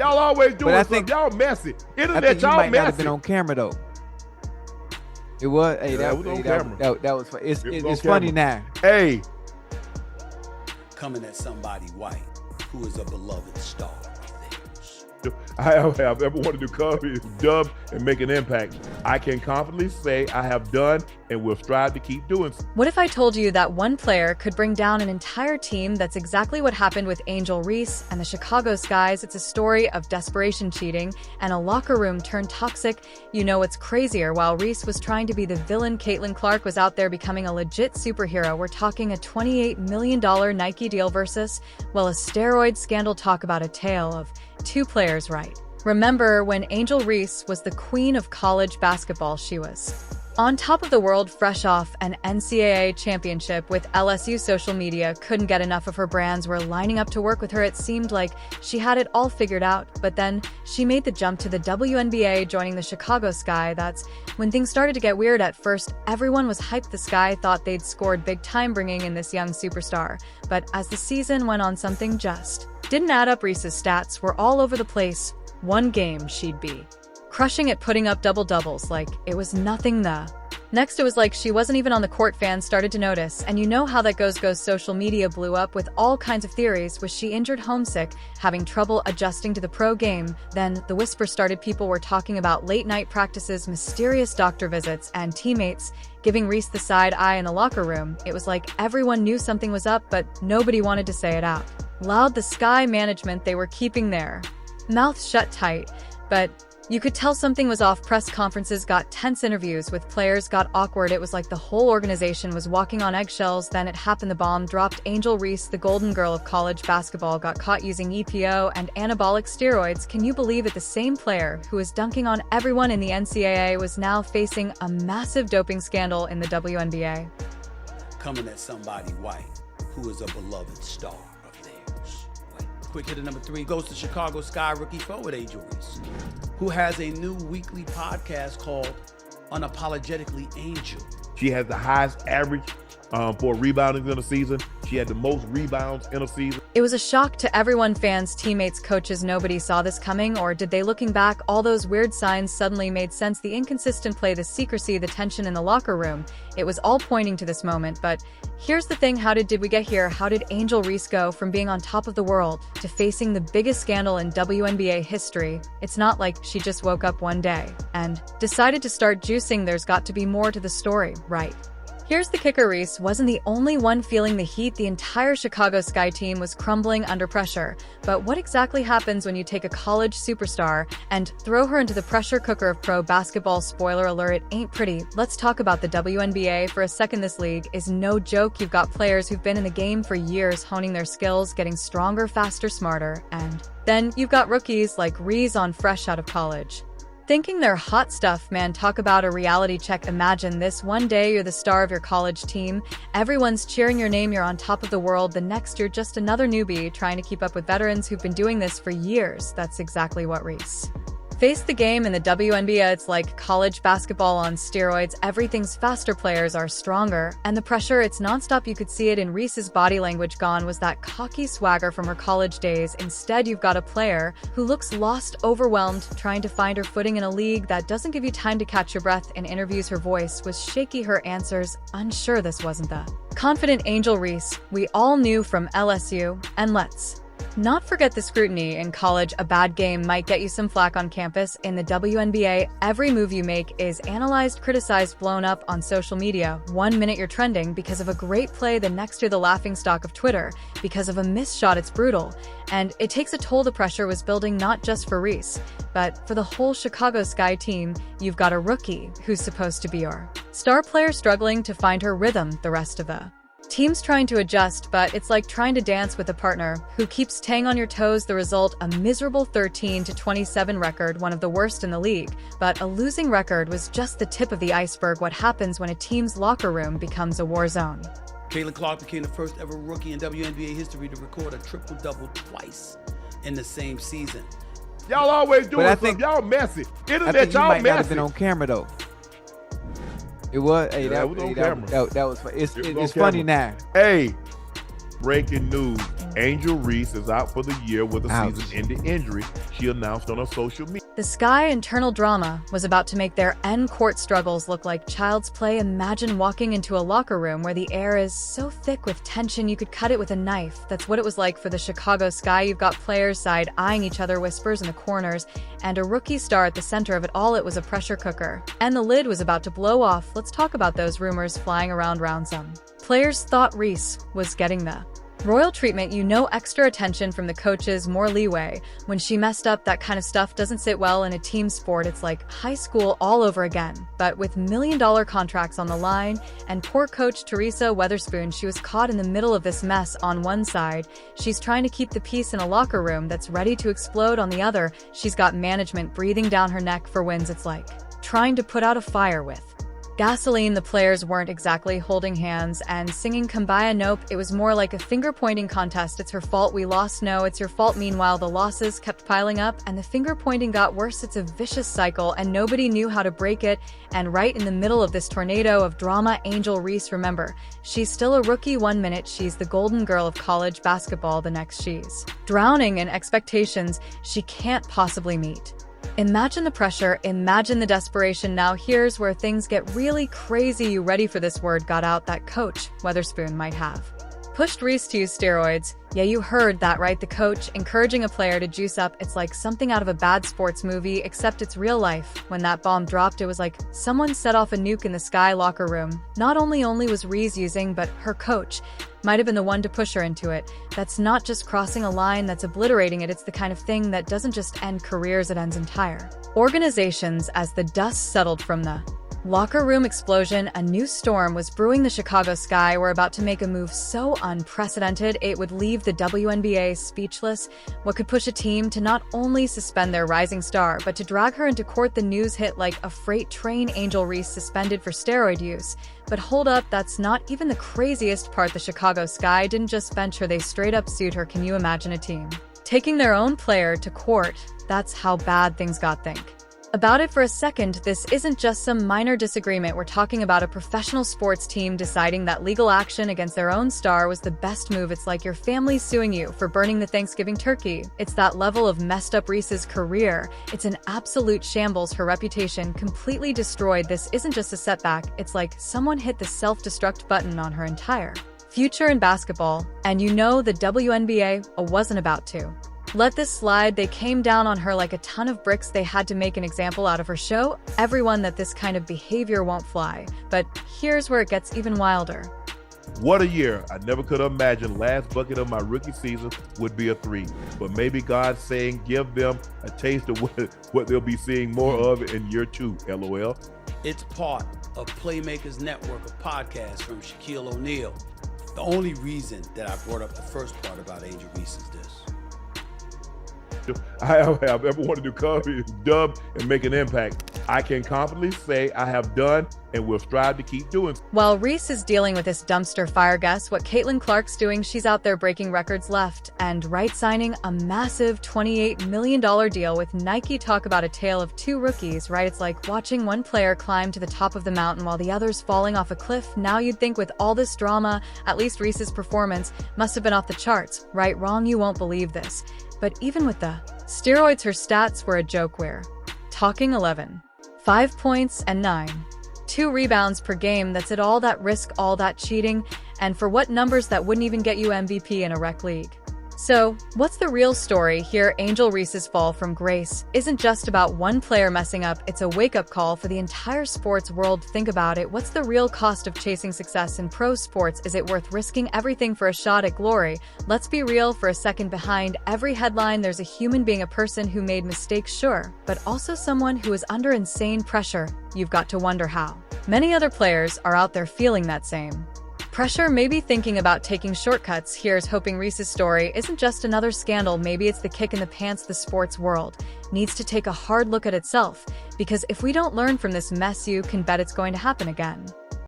Y'all always doing something. Y'all messy. Internet, y'all might messy. not have been on camera though. It was. Hey, that was on camera. That was. It's funny now. Hey, coming at somebody white who is a beloved star. I have ever wanted to come here, dub, and make an impact. I can confidently say I have done and will strive to keep doing so. What if I told you that one player could bring down an entire team? That's exactly what happened with Angel Reese and the Chicago Skies. It's a story of desperation, cheating, and a locker room turned toxic. You know what's crazier? While Reese was trying to be the villain, Caitlin Clark was out there becoming a legit superhero. We're talking a $28 million Nike deal versus, well, a steroid scandal. Talk about a tale of two players, right? Remember when Angel Reese was the queen of college basketball? She was on top of the world, fresh off an NCAA championship with LSU. Social media couldn't get enough of her. Brands were lining up to work with her. It seemed like she had it all figured out, but then she made the jump to the WNBA, joining the Chicago Sky. That's when things started to get weird. At first, everyone was hyped. The Sky thought they'd scored big time bringing in this young superstar, but as the season went on, something just didn't add up. Reese's stats were all over the place. One game, she'd be crushing it, putting up double-doubles like it was nothing. The next, it was like she wasn't even on the court. Fans started to notice, and you know how that goes. Social media blew up with all kinds of theories. Was she injured, homesick, having trouble adjusting to the pro game? Then the whisper started. People were talking about late-night practices, mysterious doctor visits, and teammates giving Reese the side eye in the locker room. It was like everyone knew something was up, but nobody wanted to say it out loud. The Sky management, they were keeping their mouths shut tight, but you could tell something was off. Press conferences got tense, interviews with players got awkward. It was like the whole organization was walking on eggshells. Then it happened. The bomb dropped. Angel Reese, the golden girl of college basketball, got caught using EPO and anabolic steroids. Can you believe it? The same player who was dunking on everyone in the NCAA was now facing a massive doping scandal in the WNBA. Coming at somebody white who is a beloved star. Quick hitter number 3 goes to Chicago Sky rookie forward Angel Reese, who has a new weekly podcast called Unapologetically Angel. She has the highest average for rebounding in a season. She had the most rebounds in a season. It was a shock to everyone, fans, teammates, coaches. Nobody saw this coming, or did they? Looking back, all those weird signs suddenly made sense. The inconsistent play, the secrecy, the tension in the locker room. It was all pointing to this moment. But here's the thing, how did we get here? How did Angel Reese go from being on top of the world to facing the biggest scandal in WNBA history? It's not like she just woke up one day and decided to start juicing. There's got to be more to the story, right? Here's the kicker. Reese wasn't the only one feeling the heat. The entire Chicago Sky team was crumbling under pressure. But what exactly happens when you take a college superstar and throw her into the pressure cooker of pro basketball? Spoiler alert, it ain't pretty. Let's talk about the WNBA for a second. This league is no joke. You've got players who've been in the game for years, honing their skills, getting stronger, faster, smarter. And then you've got rookies like Reese on fresh out of college, thinking they're hot stuff. Man, talk about a reality check. Imagine this. One day you're the star of your college team. Everyone's cheering your name. You're on top of the world. The next you're just another newbie trying to keep up with veterans who've been doing this for years. That's exactly what Reese faced. The game in the WNBA, it's like college basketball on steroids. Everything's faster, players are stronger, and the pressure, it's nonstop. You could see it in Reese's body language. Gone was that cocky swagger from her college days. Instead, you've got a player who looks lost, overwhelmed, trying to find her footing in a league that doesn't give you time to catch your breath. In interviews, her voice was shaky, her answers unsure. This wasn't the confident Angel Reese we all knew from LSU. And let's not forget the scrutiny in college. A bad game might get you some flack on campus. In the WNBA, every move you make is analyzed, criticized, blown up on social media. 1 minute you're trending because of a great play, the next you're the laughingstock of Twitter because of a missed shot. It's brutal, and it takes a toll. The pressure was building not just for Reese, but for the whole Chicago Sky team. You've got a rookie who's supposed to be your star player struggling to find her rhythm. The rest of the team's trying to adjust, but it's like trying to dance with a partner who keeps staying on your toes. The result, a miserable 13-27 record, one of the worst in the league. But a losing record was just the tip of the iceberg. What happens when a team's locker room becomes a war zone? Caitlin Clark became the first ever rookie in WNBA history to record a triple-double twice in the same season. Y'all always doing something. Y'all messy. Internet, y'all might messy. Not have been on camera though. It was. Hey, that was on camera. That was. It's funny now. Hey, breaking news. Angel Reese is out for the year with a Ouch. season-ending injury, she announced on her social media. The Sky internal drama was about to make their end-court struggles look like child's play. Imagine walking into a locker room where the air is so thick with tension you could cut it with a knife. That's what it was like for the Chicago Sky. You've got players side-eyeing each other, whispers in the corners, and a rookie star at the center of it all. It was a pressure cooker. And the lid was about to blow off. Let's talk about those rumors flying around some. Players thought Reese was getting the royal treatment, extra attention from the coaches, more leeway. When she messed up, that kind of stuff doesn't sit well in a team sport. It's like high school all over again. But with million-dollar contracts on the line, and poor coach Teresa Weatherspoon, she was caught in the middle of this mess. On one side, she's trying to keep the peace in a locker room that's ready to explode. On the other, she's got management breathing down her neck for wins. It's like trying to put out a fire with gasoline. The players weren't exactly holding hands and singing Kumbaya. Nope, it was more like a finger-pointing contest. It's her fault we lost. No, it's your fault. Meanwhile, the losses kept piling up and the finger-pointing got worse. It's a vicious cycle and nobody knew how to break it. And right in the middle of this tornado of drama, Angel Reese, remember, she's still a rookie. One minute she's the golden girl of college basketball, the next she's drowning in expectations she can't possibly meet. Imagine the pressure, imagine the desperation. Now here's where things get really crazy. You ready for this? Word got out that coach Weatherspoon might have pushed Reese to use steroids. Yeah, you heard that right. The coach encouraging a player to juice up. It's like something out of a bad sports movie, except it's real life. When that bomb dropped, it was like someone set off a nuke in the Sky locker room. Not only was Reese using, but her coach might have been the one to push her into it. That's not just crossing a line, that's obliterating it. It's the kind of thing that doesn't just end careers, it ends entire organizations. As the dust settled from the locker room explosion, a new storm was brewing. The Chicago Sky were about to make a move so unprecedented it would leave the WNBA speechless. What could push a team to not only suspend their rising star, but to drag her into court? The news hit like a freight train. Angel Reese suspended for steroid use. But hold up, that's not even the craziest part. The Chicago Sky didn't just bench her, they straight up sued her. Can you imagine a team taking their own player to court? That's how bad things got. Think about it for a second. This isn't just some minor disagreement. We're talking about a professional sports team deciding that legal action against their own star was the best move. It's like your family suing you for burning the Thanksgiving turkey. It's that level of messed up. Reese's career, it's an absolute shambles. Her reputation completely destroyed. This isn't just a setback. It's like someone hit the self-destruct button on her entire future in basketball. And the WNBA wasn't about to let this slide. They came down on her like a ton of bricks. They had to make an example out of her, show everyone that this kind of behavior won't fly. But here's where it gets even wilder. What a year. I never could have imagined last bucket of my rookie season would be a 3. But maybe God's saying give them a taste of what they'll be seeing more of in year 2, LOL. It's part of Playmakers Network of podcasts from Shaquille O'Neal. The only reason that I brought up the first part about Angel Reese is this. I have ever wanted to come here, dub, and make an impact. I can confidently say I have done and will strive to keep doing. While Reese is dealing with this dumpster fire, guess what Caitlin Clark's doing? She's out there breaking records left and right, signing a massive $28 million deal with Nike. Talk about a tale of two rookies, right? It's like watching one player climb to the top of the mountain while the other's falling off a cliff. Now you'd think with all this drama, at least Reese's performance must have been off the charts. Right, wrong, you won't believe this. But even with the steroids, her stats were a joke. We're talking 11, 5 points and 9, 2 rebounds per game. That's it. All that risk, all that cheating, and for what numbers that wouldn't even get you MVP in a rec league. So, what's the real story here? Angel Reese's fall from grace isn't just about one player messing up, it's a wake-up call for the entire sports world. Think about it. What's the real cost of chasing success in pro sports? Is it worth risking everything for a shot at glory? Let's be real for a second. Behind every headline, there's a human being, a person who made mistakes, sure, but also someone who is under insane pressure. You've got to wonder how many other players are out there feeling that same pressure, maybe thinking about taking shortcuts. Here's hoping Reese's story isn't just another scandal. Maybe it's the kick in the pants the sports world needs to take a hard look at itself, because if we don't learn from this mess, you can bet it's going to happen again.